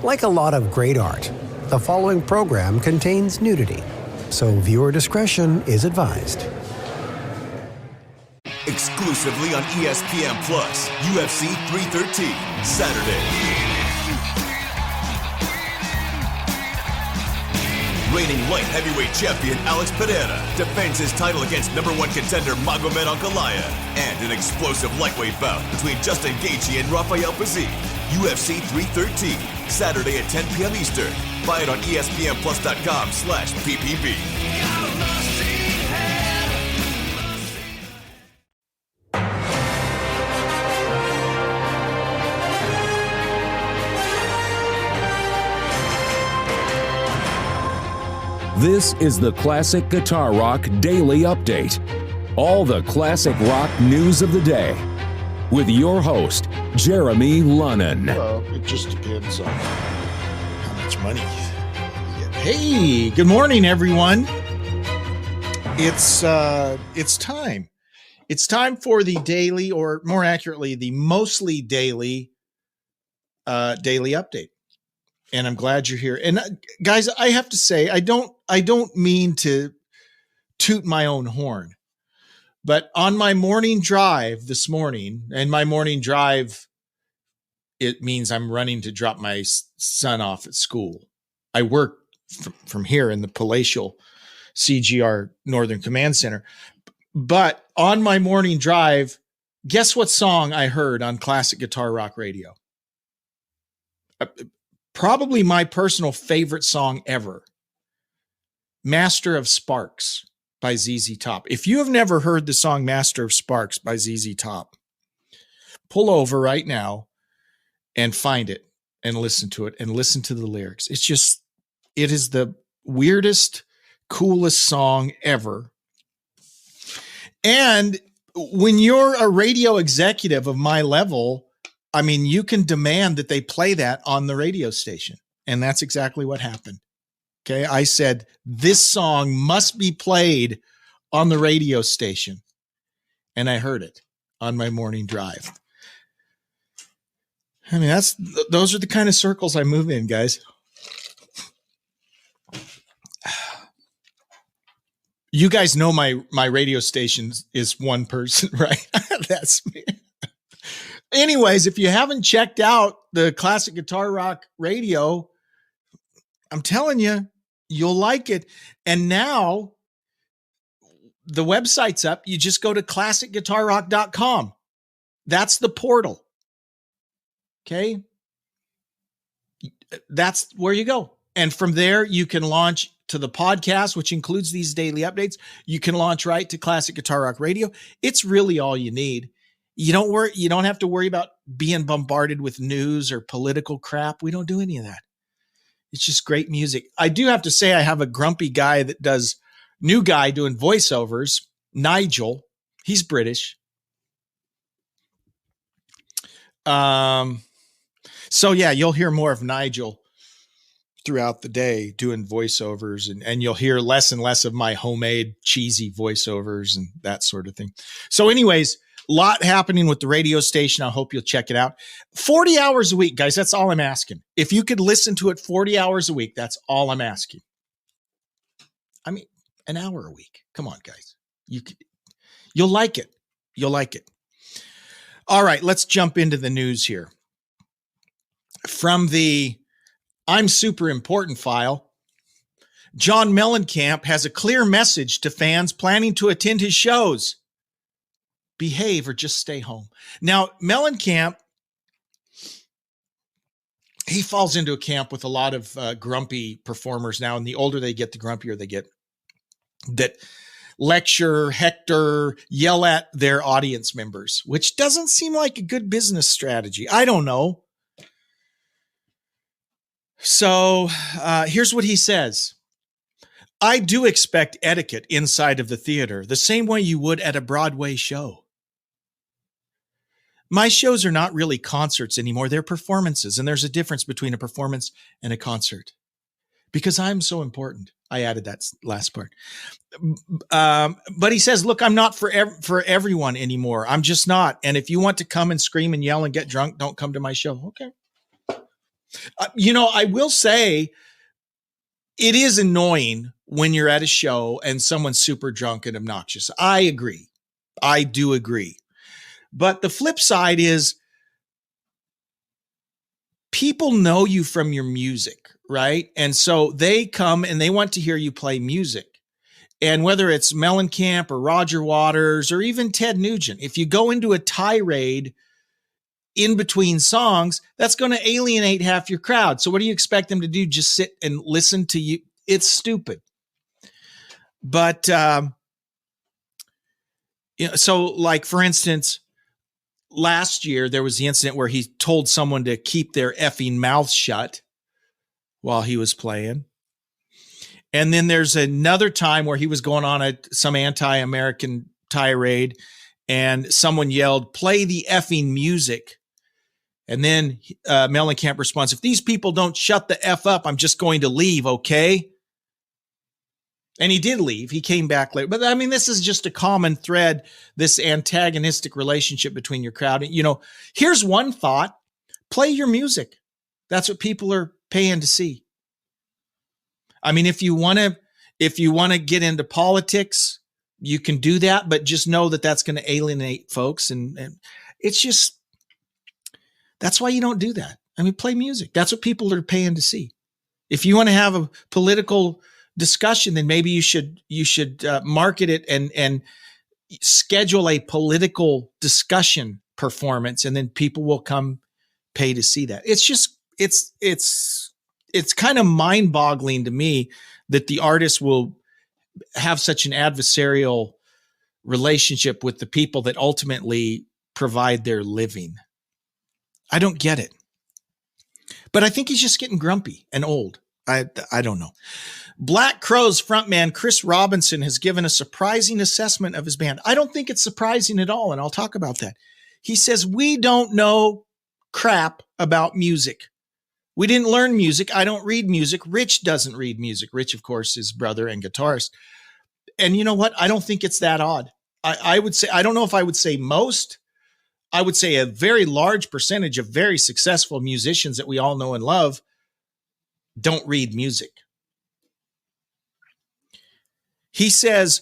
Like a lot of great art, the following program contains nudity, so viewer discretion is advised. Exclusively on ESPN Plus, UFC 313, Saturday. Reigning light heavyweight champion Alex Pereira defends his title against number one contender Magomed Ankalaev, and an explosive lightweight bout between Justin Gaethje and Rafael Fiziev. UFC 313, Saturday at 10 p.m. Eastern. Buy it on ESPNplus.com/PPV. This is the Classic Guitar Rock Daily Update. All the classic rock news of the day. With your host, Jeremy Lunnan. Well, it just depends on how much money you get. Hey, good morning, everyone. It's time. It's time for the daily, or more accurately, the mostly daily update. And I'm glad you're here. And guys, I have to say, I don't mean to toot my own horn, but on my morning drive this morning, and my morning drive, it means I'm running to drop my son off at school. I work from here in the palatial CGR Northern Command Center. But on my morning drive, guess what song I heard on Classic Guitar Rock Radio? Probably my personal favorite song ever, Master of Sparks by ZZ Top. If you have never heard the song Master of Sparks by ZZ Top, pull over right now and find it and listen to it and listen to the lyrics. It is the weirdest, coolest song ever. And when you're a radio executive of my level, I mean, you can demand that they play that on the radio station. And that's exactly what happened. Okay. I said, this song must be played on the radio station. And I heard it on my morning drive. I mean, those are the kind of circles I move in, guys. You guys know my radio station is one person, right? That's me. Anyways, if you haven't checked out the Classic Guitar Rock Radio, I'm telling you, you'll like it. And now the website's up. You just go to classicguitarrock.com. That's the portal. Okay. That's where you go. And from there, you can launch to the podcast, which includes these daily updates. You can launch right to Classic Guitar Rock Radio. It's really all you need. You don't have to worry about being bombarded with news or political crap. We don't do any of that. It's just great music. I do have to say, I have a grumpy guy that does, new guy doing voiceovers, Nigel. He's British. So yeah, you'll hear more of Nigel throughout the day doing voiceovers, and you'll hear less and less of my homemade cheesy voiceovers and that sort of thing. So anyways, a lot happening with the radio station. I hope you'll check it out. 40 hours a week, guys. That's all I'm asking. If you could listen to it 40 hours a week, that's all I'm asking. I mean, an hour a week. Come on, guys. You'll like it. You'll like it. All right, let's jump into the news here. From the I'm Super Important file, John Mellencamp has a clear message to fans planning to attend his shows. Behave or just stay home. Now, Mellencamp, he falls into a camp with a lot of grumpy performers now, and the older they get, the grumpier they get, that lecture, hector, yell at their audience members, which doesn't seem like a good business strategy. I don't know. So here's what he says. I do expect etiquette inside of the theater, the same way you would at a Broadway show. My shows are not really concerts anymore. They're performances. And there's a difference between a performance and a concert. Because I'm so important. I added that last part. But he says, look, I'm not for everyone anymore. I'm just not. And if you want to come and scream and yell and get drunk, don't come to my show. Okay. I will say it is annoying when you're at a show and someone's super drunk and obnoxious. I agree. I do agree. But the flip side is people know you from your music, right? And so they come and they want to hear you play music. And whether it's Mellencamp or Roger Waters or even Ted Nugent, if you go into a tirade in between songs, that's going to alienate half your crowd. So what do you expect them to do? Just sit and listen to you? It's stupid. But, so like, for instance, last year, there was the incident where he told someone to keep their effing mouth shut while he was playing. And then there's another time where he was going on some anti-American tirade and someone yelled, "Play the effing music." And then Mellencamp responds, "If these people don't shut the F up, I'm just going to leave, okay?" And he did leave. He came back later. But I mean, this is just a common thread, this antagonistic relationship between your crowd. Here's one thought: play your music. That's what people are paying to see. I mean, if you want to get into politics, you can do that, but just know that that's going to alienate folks. And it's just, that's why you don't do that. I mean, play music. That's what people are paying to see. If you want to have a political discussion, then maybe you should market it and schedule a political discussion performance, and then people will come pay to see that. It's just, it's kind of mind-boggling to me that the artist will have such an adversarial relationship with the people that ultimately provide their living. I don't get it. But I think he's just getting grumpy and old. I don't know. Black Crowes frontman Chris Robinson has given a surprising assessment of his band. I don't think it's surprising at all, and I'll talk about that. He says, "We don't know crap about music. We didn't learn music. I don't read music. Rich doesn't read music." Rich, of course, is brother and guitarist. And you know what? I don't think it's that odd. I would say, I don't know if I would say most. I would say a very large percentage of very successful musicians that we all know and love don't read music. He says,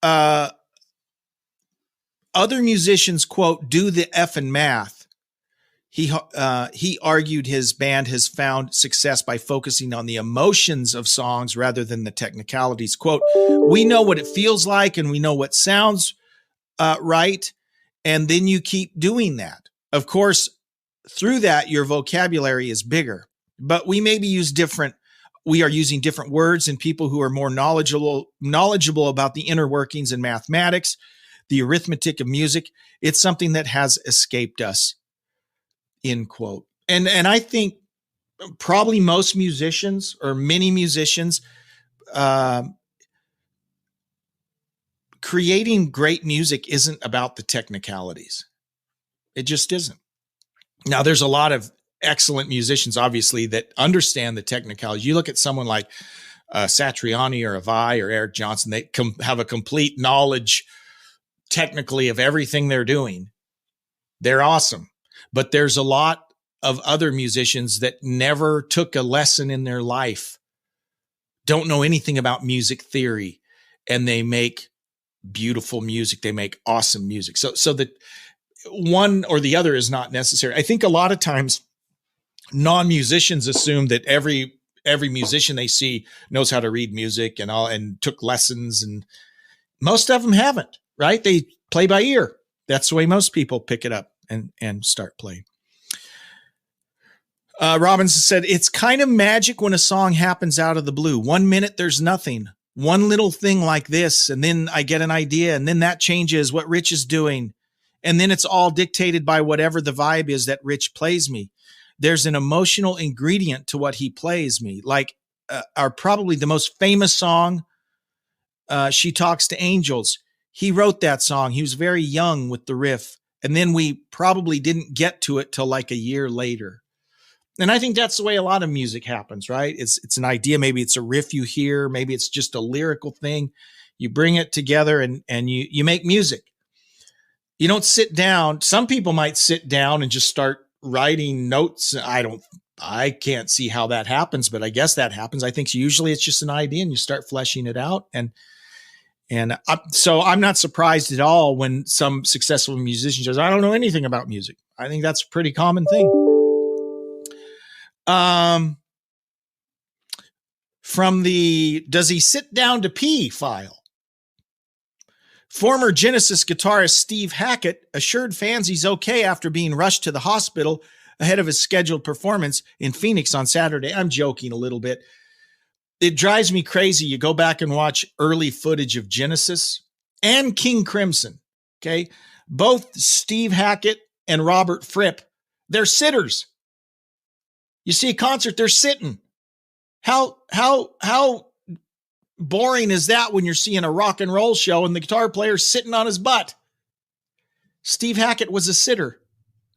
other musicians, quote, "do the effing math." He argued his band has found success by focusing on the emotions of songs rather than the technicalities. Quote, "We know what it feels like and we know what sounds right. And then you keep doing that. Of course, through that, your vocabulary is bigger, but we maybe we are using different words, and people who are more knowledgeable about the inner workings and mathematics, the arithmetic of music. It's something that has escaped us." End quote. And I think probably most musicians or many musicians, creating great music isn't about the technicalities. It just isn't. Now, there's a lot of excellent musicians, obviously, that understand the technicalities. You look at someone like Satriani or Vai or Eric Johnson, they have a complete knowledge technically of everything they're doing. They're awesome. But there's a lot of other musicians that never took a lesson in their life, don't know anything about music theory, and they make beautiful music. They make awesome music. So that one or the other is not necessary. I think a lot of times non-musicians assume that every musician they see knows how to read music and took lessons, and most of them haven't, right? They play by ear. That's the way most people pick it up and start playing. Robinson said, "It's kind of magic when a song happens out of the blue. 1 minute, there's nothing. One little thing like this, and then I get an idea, and then that changes what Rich is doing. And then it's all dictated by whatever the vibe is that Rich plays me. There's an emotional ingredient to what he plays me. Like probably the most famous song, She Talks to Angels. He wrote that song. He was very young with the riff. And then we probably didn't get to it till like a year later." And I think that's the way a lot of music happens, right? It's an idea. Maybe it's a riff you hear. Maybe it's just a lyrical thing. You bring it together and you make music. You don't sit down. Some people might sit down and just start writing notes. I I can't see how that happens, but I guess that happens. I think usually it's just an idea and you start fleshing it out. So I'm not surprised at all when some successful musician says, I don't know anything about music. I think that's a pretty common thing. From the Does He Sit Down to Pee file. Former Genesis guitarist Steve Hackett assured fans he's okay after being rushed to the hospital ahead of his scheduled performance in Phoenix on Saturday. I'm joking a little bit. It drives me crazy. You go back and watch early footage of Genesis and King Crimson. Okay. Both Steve Hackett and Robert Fripp, they're sitters. You see a concert, they're sitting. How boring is that when you're seeing a rock and roll show and the guitar player's sitting on his butt? Steve Hackett was a sitter.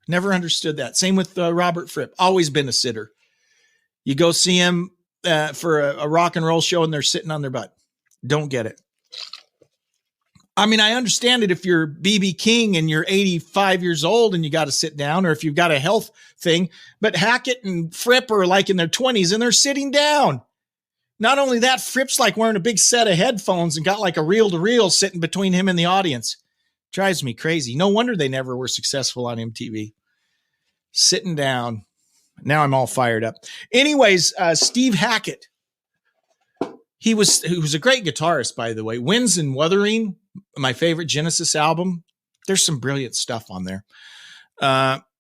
Never understood that. Same with Robert Fripp. Always been a sitter. You go see him for a rock and roll show and they're sitting on their butt. Don't get it. I mean, I understand it if you're B.B. King and you're 85 years old and you got to sit down, or if you've got a health thing, but Hackett and Fripp are like in their 20s and they're sitting down. Not only that, Fripp's like wearing a big set of headphones and got like a reel-to-reel sitting between him and the audience. Drives me crazy. No wonder they never were successful on MTV. Sitting down. Now I'm all fired up. Anyways, Steve Hackett. He was a great guitarist, by the way. Winds and Wuthering, my favorite Genesis album. There's some brilliant stuff on there.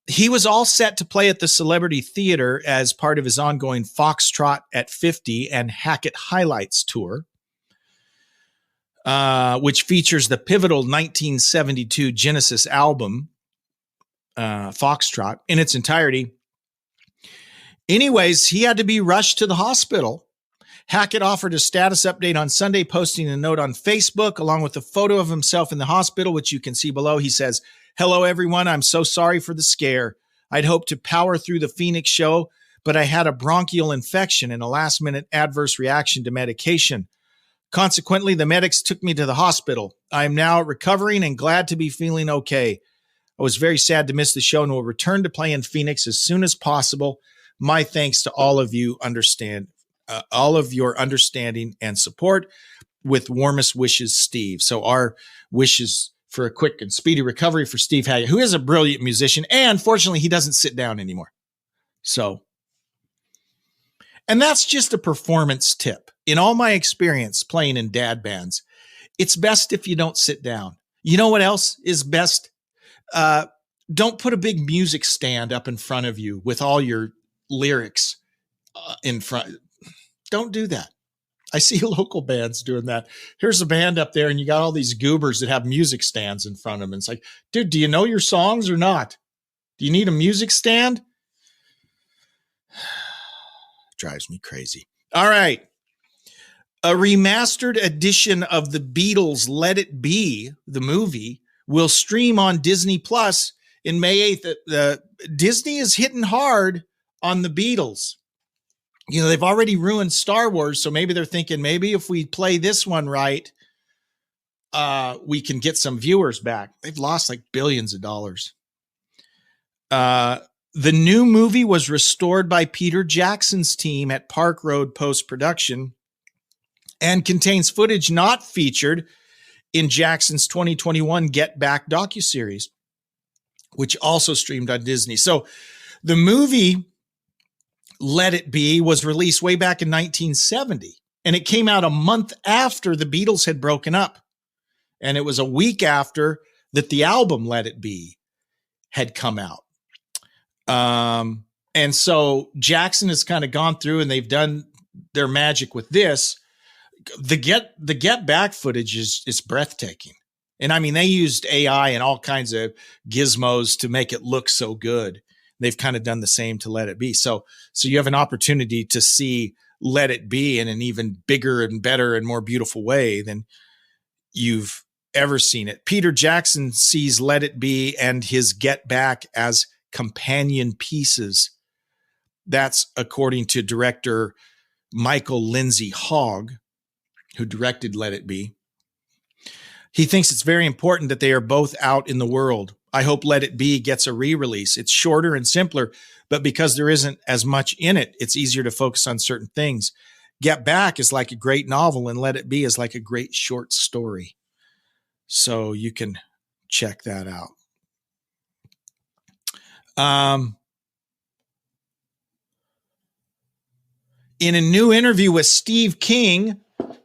He was all set to play at the Celebrity Theater as part of his ongoing Foxtrot at 50 and Hackett Highlights tour, which features the pivotal 1972 Genesis album, Foxtrot, in its entirety. Anyways, he had to be rushed to the hospital. Hackett offered a status update on Sunday, posting a note on Facebook along with a photo of himself in the hospital, which you can see below. He says, "Hello, everyone. I'm so sorry for the scare. I'd hoped to power through the Phoenix show, but I had a bronchial infection and a last-minute adverse reaction to medication. Consequently, the medics took me to the hospital. I am now recovering and glad to be feeling okay. I was very sad to miss the show and will return to play in Phoenix as soon as possible. My thanks to all of you all of your understanding and support. With warmest wishes, Steve." So our wishes for a quick and speedy recovery for Steve Hackett, who is a brilliant musician. And fortunately, he doesn't sit down anymore. So, and that's just a performance tip. In all my experience playing in dad bands, it's best if you don't sit down. You know what else is best? Don't put a big music stand up in front of you with all your lyrics in front. Don't do that. I see local bands doing that. Here's a band up there and you got all these goobers that have music stands in front of them. It's like, dude, do you know your songs or not? Do you need a music stand? Drives me crazy. All right. A remastered edition of the Beatles' Let It Be, the movie, will stream on Disney Plus in May 8th. Disney is hitting hard on the Beatles. You know, they've already ruined Star Wars, so maybe they're thinking, maybe if we play this one right, we can get some viewers back. They've lost like billions of dollars. The new movie was restored by Peter Jackson's team at Park Road Post-Production and contains footage not featured in Jackson's 2021 Get Back docuseries, which also streamed on Disney. So the movie Let It Be was released way back in 1970, and it came out a month after the Beatles had broken up. And it was a week after that the album Let It Be had come out. And so Jackson has kind of gone through and they've done their magic with this. The Get Back footage is breathtaking. And I mean, they used AI and all kinds of gizmos to make it look so good. They've kind of done the same to Let It Be. So you have an opportunity to see Let It Be in an even bigger and better and more beautiful way than you've ever seen it. Peter Jackson sees Let It Be and his Get Back as companion pieces. That's according to director Michael Lindsay Hogg, who directed Let It Be. He thinks it's very important that they are both out in the world. I hope Let It Be gets a re-release. It's shorter and simpler, but because there isn't as much in it, it's easier to focus on certain things. Get Back is like a great novel, and Let It Be is like a great short story. So you can check that out. In a new interview with Steve King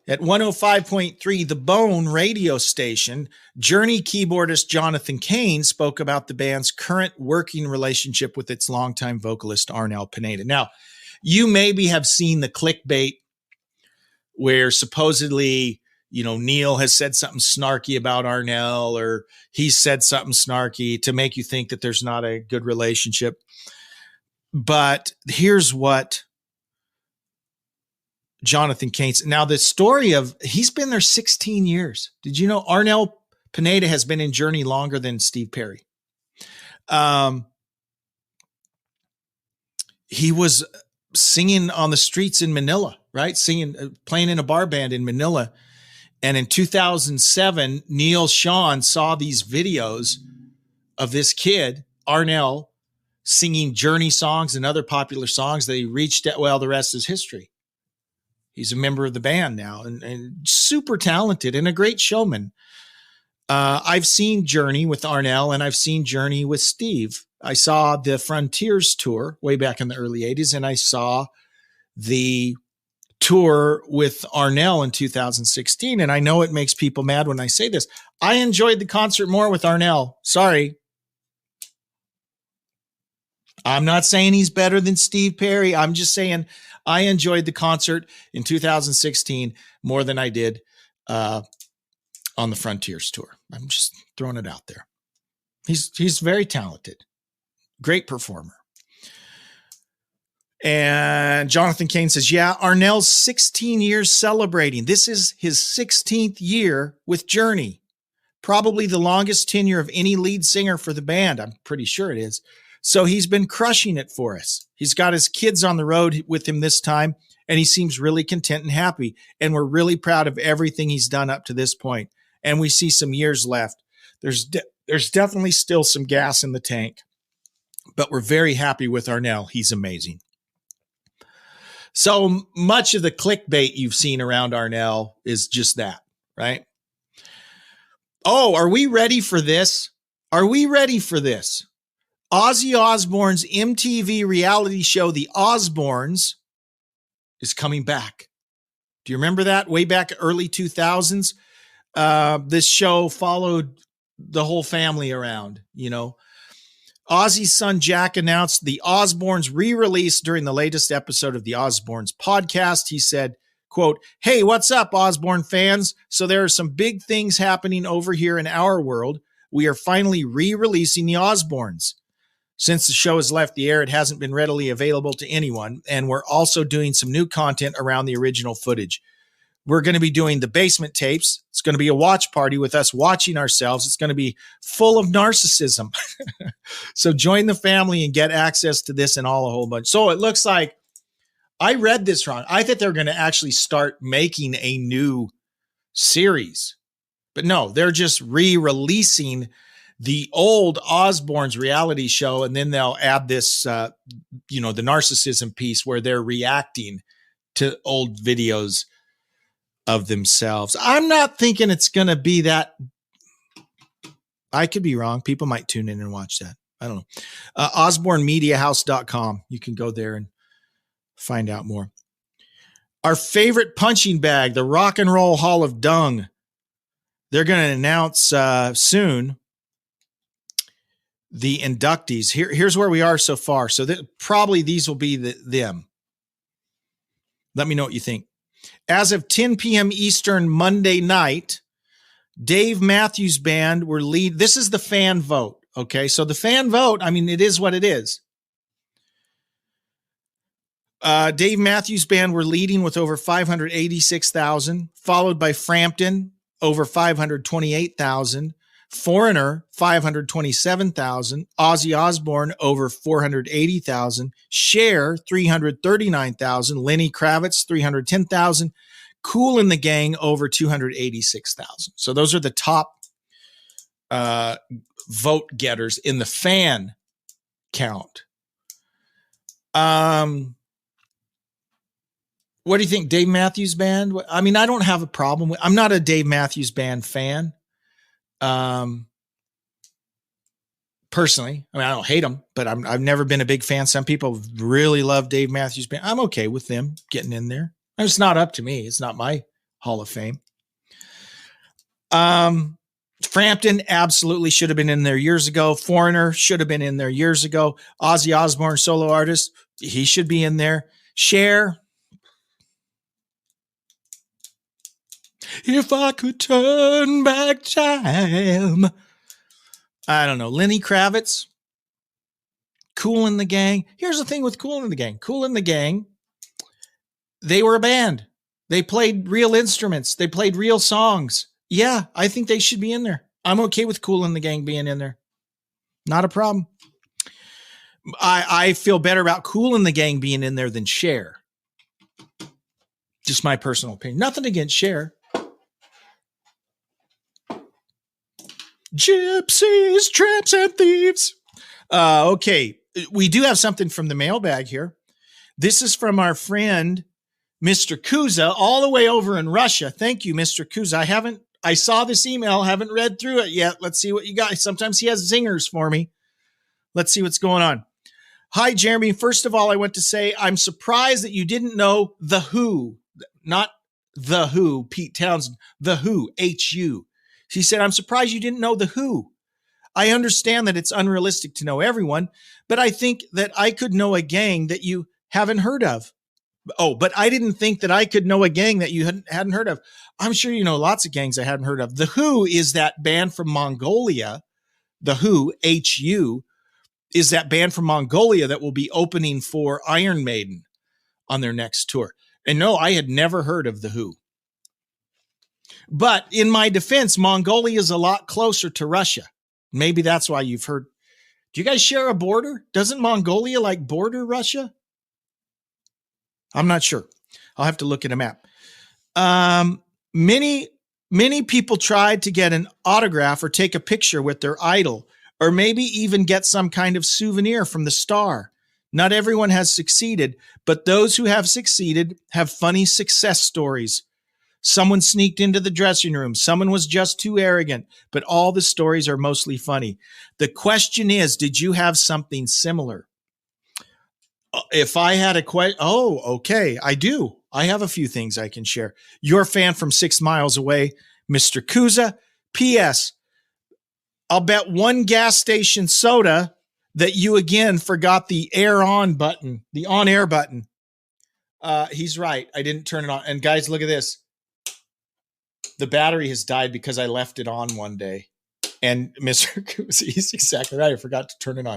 at 105.3 The Bone radio station, Journey keyboardist Jonathan Cain spoke about the band's current working relationship with its longtime vocalist Arnel Pineda. Now, you maybe have seen the clickbait where supposedly, Neil has said something snarky about Arnel, or he's said something snarky to make you think that there's not a good relationship. But here's what Jonathan Cain. Now, the story of, he's been there 16 years. Did you know Arnel Pineda has been in Journey longer than Steve Perry? He was singing on the streets in Manila, right? Playing in a bar band in Manila. And in 2007, Neil Sean saw these videos of this kid, Arnel, singing Journey songs and other popular songs that he reached at. Well, the rest is history. He's a member of the band now and super talented and a great showman. I've seen Journey with Arnel, and I've seen Journey with Steve. I saw the Frontiers tour way back in the early 80s, and I saw the tour with Arnel in 2016. And I know it makes people mad when I say this. I enjoyed the concert more with Arnel. Sorry. I'm not saying he's better than Steve Perry. I'm just saying I enjoyed the concert in 2016 more than I did on the Frontiers tour. I'm just throwing it out there. He's very talented, great performer. And Jonathan Cain says, yeah, Arnel's 16 years celebrating. This is his 16th year with Journey. Probably the longest tenure of any lead singer for the band. I'm pretty sure it is. So he's been crushing it for us. He's got his kids on the road with him this time, and he seems really content and happy. And we're really proud of everything he's done up to this point. And we see some years left. There's definitely still some gas in the tank, but we're very happy with Arnel. He's amazing. So much of the clickbait you've seen around Arnel is just that, right? Oh, are we ready for this? Are we ready for this? Ozzy Osbourne's MTV reality show, The Osbournes, is coming back. Do you remember that? Way back early 2000s? This show followed the whole family around, Ozzy's son Jack announced the Osbournes re-release during the latest episode of the Osbournes podcast. He said, quote, "Hey, what's up, Osbourne fans? So there are some big things happening over here in our world. We are finally re-releasing the Osbournes. Since the show has left the air, it hasn't been readily available to anyone, and we're also doing some new content around the original footage. We're going to be doing the basement tapes. It's going to be a watch party with us watching ourselves. It's going to be full of narcissism. So join the family and get access to this and a whole bunch." So it looks like I read this wrong. I thought they're going to actually start making a new series, but no, they're just re-releasing the old Osbournes reality show. And then they'll add this, the narcissism piece where they're reacting to old videos of themselves. I'm not thinking it's going to be that. I could be wrong. People might tune in and watch that. I don't know. OsborneMediaHouse.com. You can go there and find out more. Our favorite punching bag, the Rock and Roll Hall of Dung. They're going to announce soon the inductees. Here's where we are so far. So probably these will be them. Let me know what you think. As of 10 p.m. Eastern Monday night, Dave Matthews Band were lead. This is the fan vote. Okay. So the fan vote, it is what it is. Dave Matthews Band were leading with over 586,000, followed by Frampton, over 528,000, Foreigner, 527,000, Ozzy Osbourne, over 480,000, Cher, 339,000, Lenny Kravitz, 310,000, Kool and the Gang, over 286,000. So those are the top vote getters in the fan count. What do you think, Dave Matthews Band? I mean, I don't have a problem with. I'm not a Dave Matthews Band fan. Personally, I mean, I don't hate them, but I've never been a big fan. Some people really love Dave Matthews Band. I'm okay with them getting in there. It's not up to me. It's not my Hall of Fame. Frampton absolutely should have been in there years ago. Foreigner should have been in there years ago. Ozzy Osbourne, solo artist, he should be in there. Cher. If I could turn back time. I don't know. Lenny Kravitz. Kool and the Gang. Here's the thing with Kool and the Gang. Kool and the Gang, they were a band. They played real instruments. They played real songs. Yeah, I think they should be in there. I'm okay with Kool and the Gang being in there. Not a problem. I feel better about Kool and the Gang being in there than Cher. Just my personal opinion. Nothing against Cher. Gypsies, tramps, and thieves. Okay, we do have something from the mailbag here. This is from our friend, Mr. Kuza, all the way over in Russia. Thank you, Mr. Kuza. I saw this email, haven't read through it yet. Let's see what you got. Sometimes he has zingers for me. Let's see what's going on. Hi, Jeremy. First of all, I want to say I'm surprised that you didn't know The Who, not The Who, Pete Townsend, The Who, H-U. She said, I'm surprised you didn't know The Who. I understand that it's unrealistic to know everyone, but I think that I could know a gang that you haven't heard of. Oh, but I didn't think that I could know a gang that you hadn't heard of. I'm sure you know lots of gangs I hadn't heard of. The Who is that band from Mongolia. The Who, H-U, is that band from Mongolia that will be opening for Iron Maiden on their next tour. And no, I had never heard of The Who. But in my defense, Mongolia is a lot closer to Russia. Maybe that's why you've heard. Do you guys share a border? Doesn't Mongolia border Russia? I'm not sure. I'll have to look at a map. Many people tried to get an autograph or take a picture with their idol, or maybe even get some kind of souvenir from the star. Not everyone has succeeded, but those who have succeeded have funny success stories. Someone sneaked into the dressing room. Someone was just too arrogant, but all the stories are mostly funny. The question is, did you have something similar? If I had a question, okay, I do. I have a few things I can share. Your fan from 6 miles away, Mr. Kuza. P.S. I'll bet one gas station soda that you again forgot the air on button, the on air button. He's right. I didn't turn it on. And guys, look at this. The battery has died because I left it on one day. And Mr. Kuza, he's exactly right. I forgot to turn it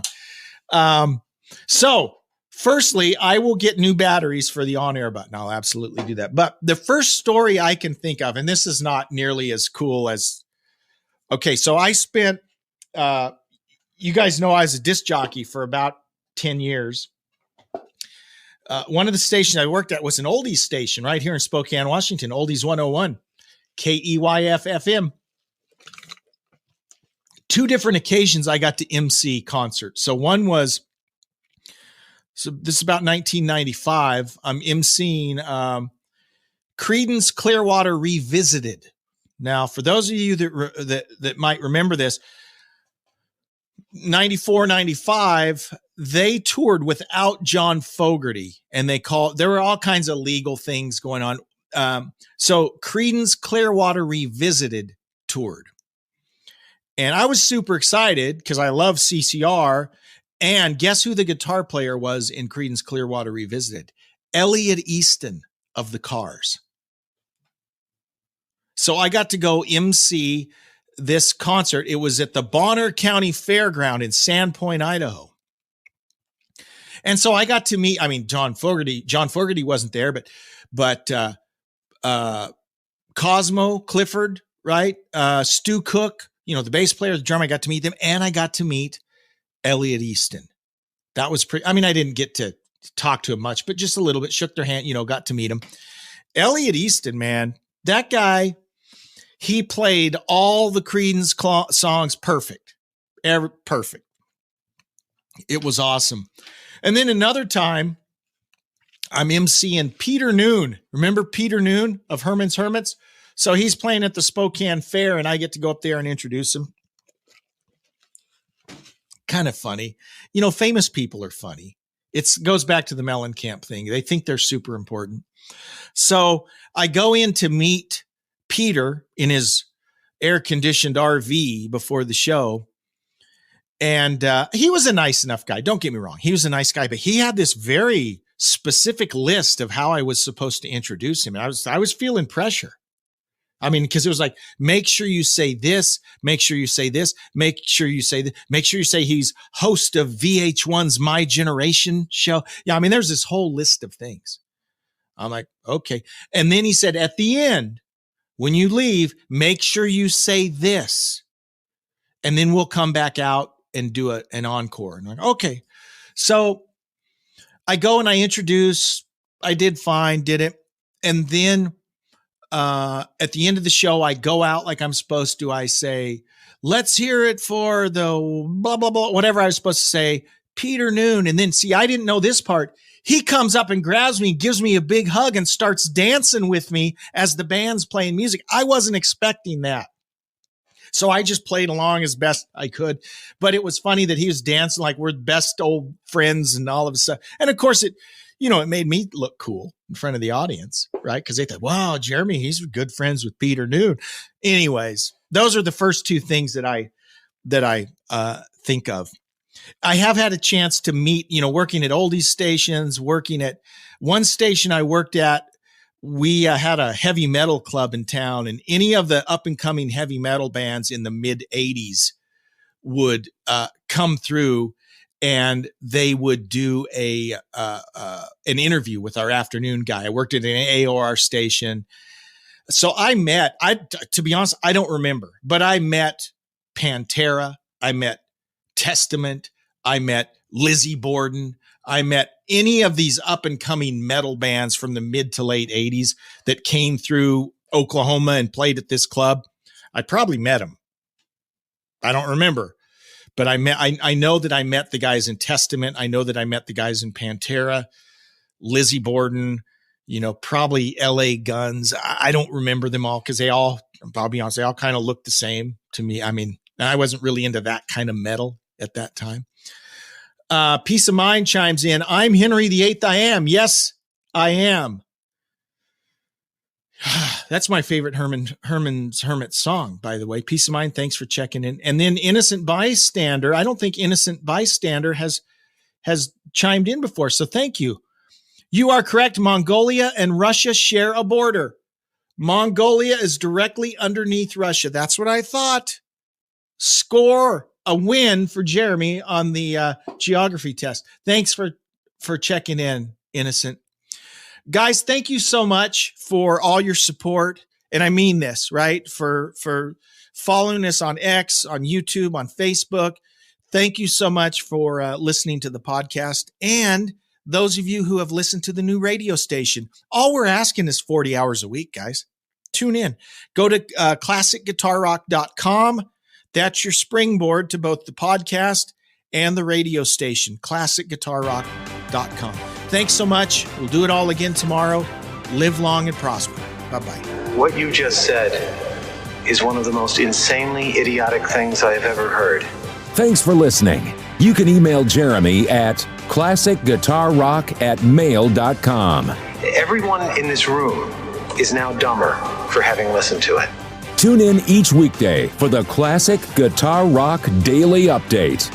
on. So firstly, I will get new batteries for the on-air button. I'll absolutely do that. But the first story I can think of, and this is not nearly as cool as, okay, so I spent, you guys know I was a disc jockey for about 10 years. One of the stations I worked at was an oldies station right here in Spokane, Washington, Oldies 101, KEYF-FM. 2 different occasions I got to MC concerts. So one was, so this is about 1995. I'm emceeing Creedence Clearwater Revisited. Now, for those of you that might remember this, 94, 95, they toured without John Fogerty, and there were all kinds of legal things going on. So Creedence Clearwater Revisited toured. And I was super excited because I love CCR. And guess who the guitar player was in Creedence Clearwater Revisited? Elliot Easton of the Cars. So I got to go MC this concert. It was at the Bonner County Fairground in Sandpoint, Idaho. And so I got to meet, John Fogerty wasn't there, but Cosmo Clifford, right? Stu Cook, the bass player, the drummer, I got to meet them, and I got to meet Elliot Easton. That was pretty, I didn't get to talk to him much, but just a little bit, shook their hand, got to meet him. Elliot Easton, man, that guy, he played all the Creedence songs perfect. Perfect. It was awesome. And then another time, I'm emceeing Peter Noon. Remember Peter Noon of Herman's Hermits? So he's playing at the Spokane Fair, and I get to go up there and introduce him. Kind of funny. You know, famous people are funny. It goes back to the Mellencamp thing. They think they're super important. So I go in to meet Peter in his air-conditioned RV before the show. And he was a nice enough guy. Don't get me wrong. He was a nice guy, but he had this very specific list of how I was supposed to introduce him. And I was feeling pressure. I mean, because it was like, make sure you say this, make sure you say this, make sure you say this, make sure you say he's host of VH1's My Generation show. Yeah, I mean, there's this whole list of things. I'm like, okay. And then he said, at the end, when you leave, make sure you say this. And then we'll come back out and do an encore. And I'm like, okay. So I go and I introduce, I did fine, did it. And then at the end of the show, I go out like I'm supposed to. I say, let's hear it for the blah, blah, blah, whatever I was supposed to say, Peter Noon. And then see, I didn't know this part. He comes up and grabs me, gives me a big hug and starts dancing with me as the band's playing music. I wasn't expecting that. So I just played along as best I could. But it was funny that he was dancing like we're best old friends and all of a sudden. And of course, it made me look cool in front of the audience, right? Because they thought, wow, Jeremy, he's good friends with Peter Noon. Anyways, those are the first two things that I think of. I have had a chance to meet, working at oldies stations, working at one station I worked at. We had a heavy metal club in town, and any of the up and coming heavy metal bands in the mid 80s would come through, and they would do an interview with our afternoon guy. I worked at an AOR station. So to be honest, I don't remember, but I met Pantera. I met Testament. I met Lizzie Borden. I met any of these up and coming metal bands from the mid to late 80s that came through Oklahoma and played at this club. I probably met them. I don't remember, but I know that I met the guys in Testament. I know that I met the guys in Pantera, Lizzie Borden, probably LA Guns. I don't remember them all because I'll be honest, they all kind of looked the same to me. I mean, I wasn't really into that kind of metal at that time. Peace of Mind chimes in. I'm Henry VIII. I am. Yes, I am. That's my favorite Herman's Hermit song, by the way. Peace of Mind. Thanks for checking in. And then Innocent Bystander. I don't think Innocent Bystander has chimed in before. So thank you. You are correct. Mongolia and Russia share a border. Mongolia is directly underneath Russia. That's what I thought. Score. A win for Jeremy on the geography test. Thanks for checking in, Innocent. Guys, thank you so much for all your support. And I mean this, right? For following us on X, on YouTube, on Facebook. Thank you so much for listening to the podcast. And those of you who have listened to the new radio station, all we're asking is 40 hours a week, guys. Tune in. Go to classicguitarrock.com. That's your springboard to both the podcast and the radio station, classicguitarrock.com. Thanks so much. We'll do it all again tomorrow. Live long and prosper. Bye-bye. What you just said is one of the most insanely idiotic things I have ever heard. Thanks for listening. You can email Jeremy at classicguitarrock@mail.com. Everyone in this room is now dumber for having listened to it. Tune in each weekday for the Classic Guitar Rock Daily Update.